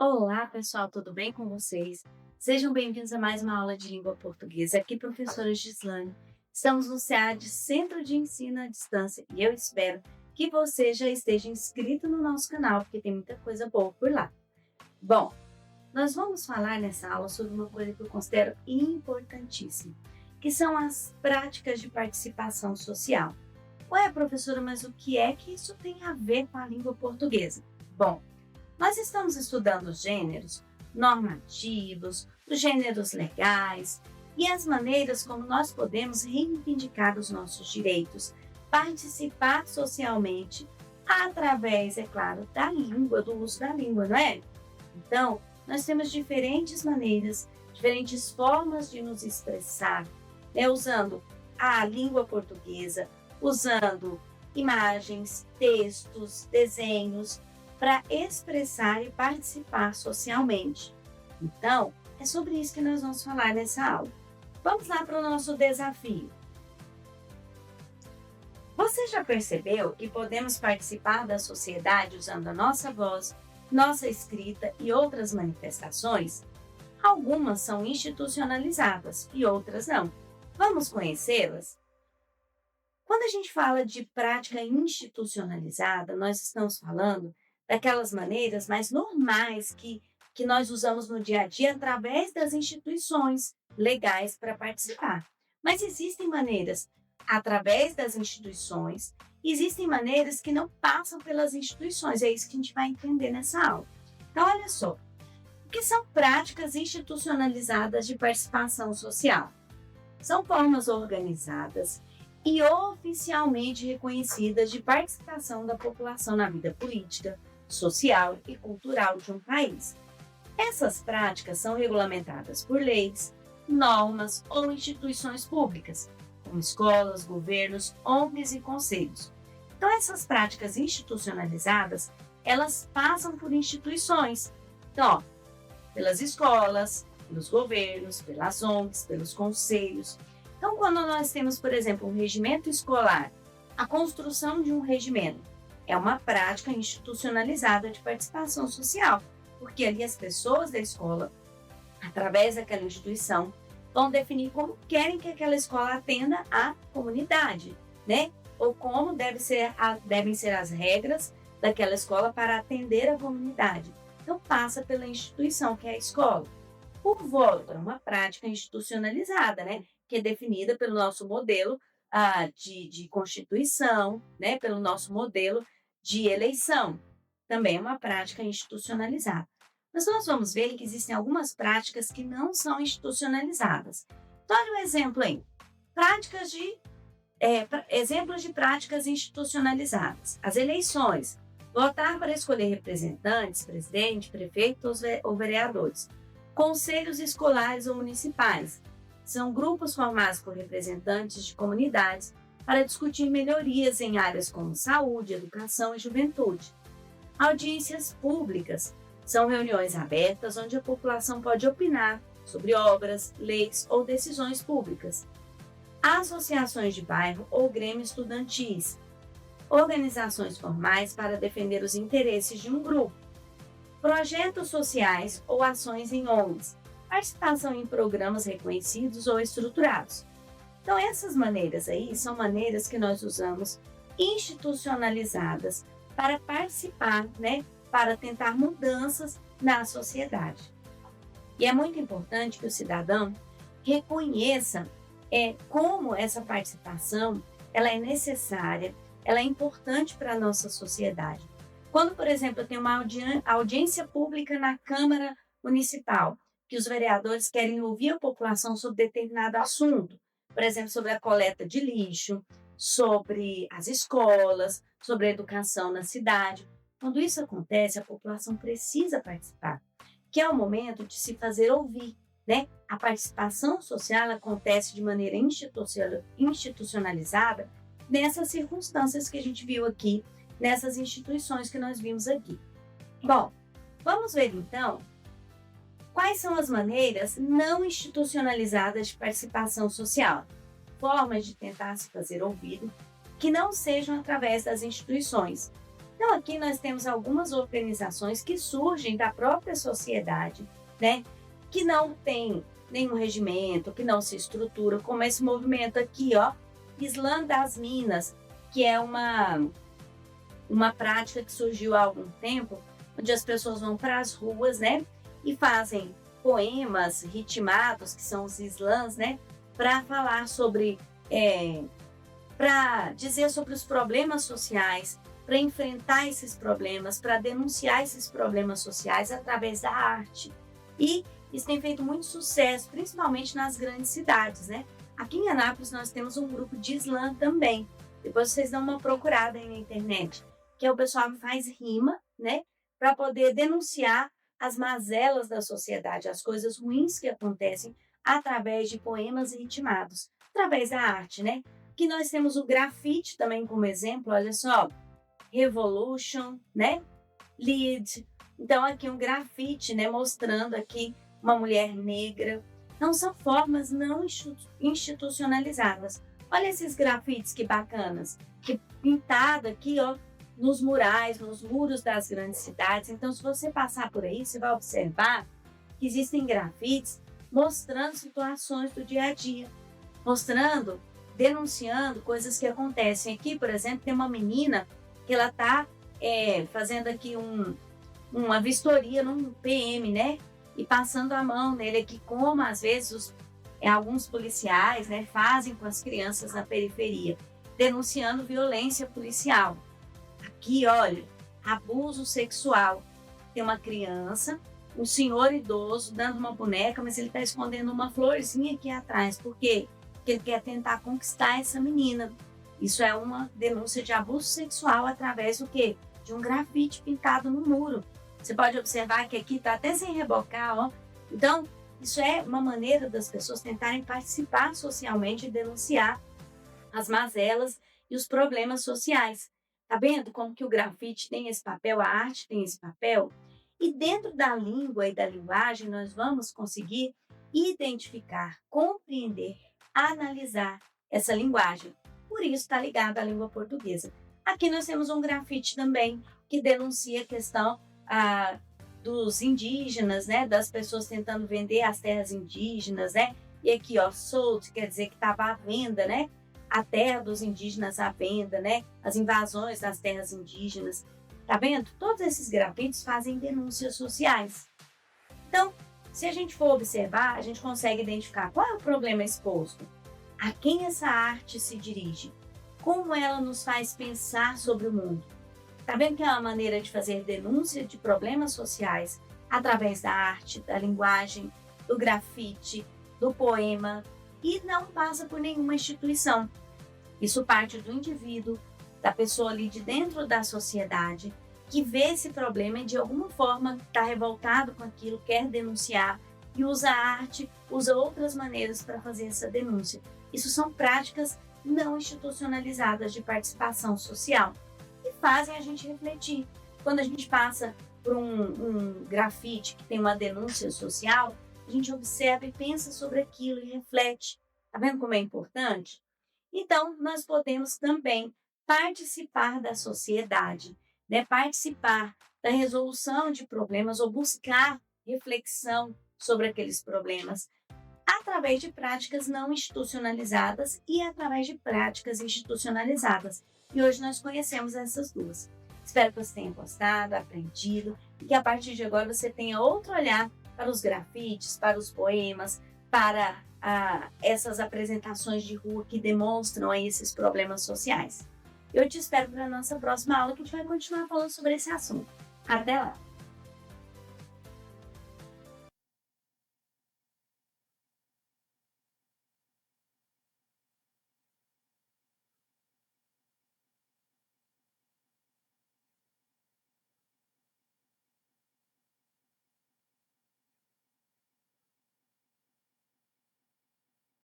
Olá, pessoal, tudo bem com vocês? Sejam bem-vindos a mais uma aula de língua portuguesa. Aqui, professora Gislane. Estamos no SEAD, Centro de Ensino à Distância, e eu espero que você já esteja inscrito no nosso canal, porque tem muita coisa boa por lá. Bom, nós vamos falar nessa aula sobre uma coisa que eu considero importantíssima, que são as práticas de participação social. Ué, professora, mas o que é que isso tem a ver com a língua portuguesa? Bom, nós estamos estudando os gêneros normativos, os gêneros legais e as maneiras como nós podemos reivindicar os nossos direitos, participar socialmente através, é claro, da língua, do uso da língua, não é? Então, nós temos diferentes maneiras, diferentes formas de nos expressar, né? Usando a língua portuguesa, usando imagens, textos, desenhos, para expressar e participar socialmente. Então, é sobre isso que nós vamos falar nessa aula. Vamos lá para o nosso desafio. Você já percebeu que podemos participar da sociedade usando a nossa voz, nossa escrita e outras manifestações? Algumas são institucionalizadas e outras não. Vamos conhecê-las? Quando a gente fala de prática institucionalizada, nós estamos falando daquelas maneiras mais normais que nós usamos no dia a dia através das instituições legais para participar. Mas existem maneiras através das instituições, existem maneiras que não passam pelas instituições, é isso que a gente vai entender nessa aula. Então, olha só, o que são práticas institucionalizadas de participação social? São formas organizadas e oficialmente reconhecidas de participação da população na vida política, social e cultural de um país. Essas práticas são regulamentadas por leis, normas ou instituições públicas, como escolas, governos, ONGs e conselhos. Então, essas práticas institucionalizadas, elas passam por instituições. Então, pelas escolas, pelos governos, pelas ONGs, pelos conselhos. Então, quando nós temos, por exemplo, um regimento escolar, a construção de um regimento é uma prática institucionalizada de participação social, porque ali as pessoas da escola, através daquela instituição, vão definir como querem que aquela escola atenda a comunidade, né? Ou como devem ser as regras daquela escola para atender a comunidade. Então, passa pela instituição, que é a escola. O voto é uma prática institucionalizada, né? Que é definida pelo nosso modelo de Constituição, né? Pelo nosso modelo de eleição. Também é uma prática institucionalizada. Mas nós vamos ver que existem algumas práticas que não são institucionalizadas. Então, olha um exemplo aí. Exemplos de práticas institucionalizadas. As eleições. Votar para escolher representantes, presidente, prefeito ou vereadores. Conselhos escolares ou municipais. São grupos formados por representantes de comunidades para discutir melhorias em áreas como saúde, educação e juventude. Audiências públicas são reuniões abertas onde a população pode opinar sobre obras, leis ou decisões públicas. Associações de bairro ou grêmios estudantis. Organizações formais para defender os interesses de um grupo. Projetos sociais ou ações em ONGs. Participação em programas reconhecidos ou estruturados. Então, essas maneiras aí são maneiras que nós usamos institucionalizadas para participar, né? Para tentar mudanças na sociedade. E é muito importante que o cidadão reconheça como essa participação ela é necessária, ela é importante para a nossa sociedade. Quando, por exemplo, eu tenho uma audiência pública na Câmara Municipal, que os vereadores querem ouvir a população sobre determinado assunto, por exemplo, sobre a coleta de lixo, sobre as escolas, sobre a educação na cidade. Quando isso acontece, a população precisa participar, que é o momento de se fazer ouvir, né? A participação social acontece de maneira institucionalizada nessas circunstâncias que a gente viu aqui, nessas instituições que nós vimos aqui. Bom, vamos ver então quais são as maneiras não institucionalizadas de participação social, formas de tentar se fazer ouvido que não sejam através das instituições. Então, aqui nós temos algumas organizações que surgem da própria sociedade, né? Que não tem nenhum regimento, que não se estrutura, como esse movimento aqui, ó, Islã das Minas, que é uma prática que surgiu há algum tempo, onde as pessoas vão para as ruas, né? E fazem poemas ritmados, que são os islãs, né? Para falar sobre, para dizer sobre os problemas sociais, para enfrentar esses problemas, para denunciar esses problemas sociais através da arte. E isso tem feito muito sucesso, principalmente nas grandes cidades, né? Aqui em Anápolis nós temos um grupo de Islã também. Depois vocês dão uma procurada aí na internet, que é o pessoal que faz rima, né? Para poder denunciar as mazelas da sociedade, as coisas ruins que acontecem através de poemas ritmados, através da arte, né? Aqui nós temos o grafite também como exemplo, olha só, Revolution, né? Lead. Então aqui um grafite, né? Mostrando aqui uma mulher negra. Não são formas não institucionalizadas. Olha esses grafites que bacanas, que pintado aqui, ó, nos murais, nos muros das grandes cidades. Então, se você passar por aí, você vai observar que existem grafites mostrando situações do dia a dia, mostrando, denunciando coisas que acontecem. Aqui, por exemplo, tem uma menina que ela está fazendo aqui uma vistoria num PM, né? E passando a mão nele aqui, como às vezes alguns policiais, né, fazem com as crianças na periferia, denunciando violência policial. Aqui, olha, abuso sexual. Tem uma criança, um senhor idoso dando uma boneca, mas ele está escondendo uma florzinha aqui atrás. Por quê? Porque ele quer tentar conquistar essa menina. Isso é uma denúncia de abuso sexual através do quê? De um grafite pintado no muro. Você pode observar que aqui está até sem rebocar, ó. Então, isso é uma maneira das pessoas tentarem participar socialmente e denunciar as mazelas e os problemas sociais. Tá vendo como que o grafite tem esse papel, a arte tem esse papel? E dentro da língua e da linguagem, nós vamos conseguir identificar, compreender, analisar essa linguagem. Por isso está ligado à língua portuguesa. Aqui nós temos um grafite também que denuncia a questão dos indígenas, né? Das pessoas tentando vender as terras indígenas, né? E aqui, ó, sold, quer dizer que estava à venda, né? A terra dos indígenas à venda, né? As invasões das terras indígenas. Tá vendo? Todos esses grafites fazem denúncias sociais. Então, se a gente for observar, a gente consegue identificar qual é o problema exposto, a quem essa arte se dirige, como ela nos faz pensar sobre o mundo. Tá vendo que é uma maneira de fazer denúncia de problemas sociais através da arte, da linguagem, do grafite, do poema, e não passa por nenhuma instituição. Isso parte do indivíduo, da pessoa ali de dentro da sociedade, que vê esse problema e de alguma forma está revoltado com aquilo, quer denunciar e usa a arte, usa outras maneiras para fazer essa denúncia. Isso são práticas não institucionalizadas de participação social e fazem a gente refletir. Quando a gente passa por um grafite que tem uma denúncia social, a gente observa e pensa sobre aquilo e reflete. Tá vendo como é importante? Então, nós podemos também participar da sociedade, né? Participar da resolução de problemas ou buscar reflexão sobre aqueles problemas através de práticas não institucionalizadas e através de práticas institucionalizadas. E hoje nós conhecemos essas duas. Espero que você tenha gostado, aprendido e que a partir de agora você tenha outro olhar para os grafites, para os poemas, para essas apresentações de rua que demonstram aí esses problemas sociais. Eu te espero para a nossa próxima aula, que a gente vai continuar falando sobre esse assunto. Até lá!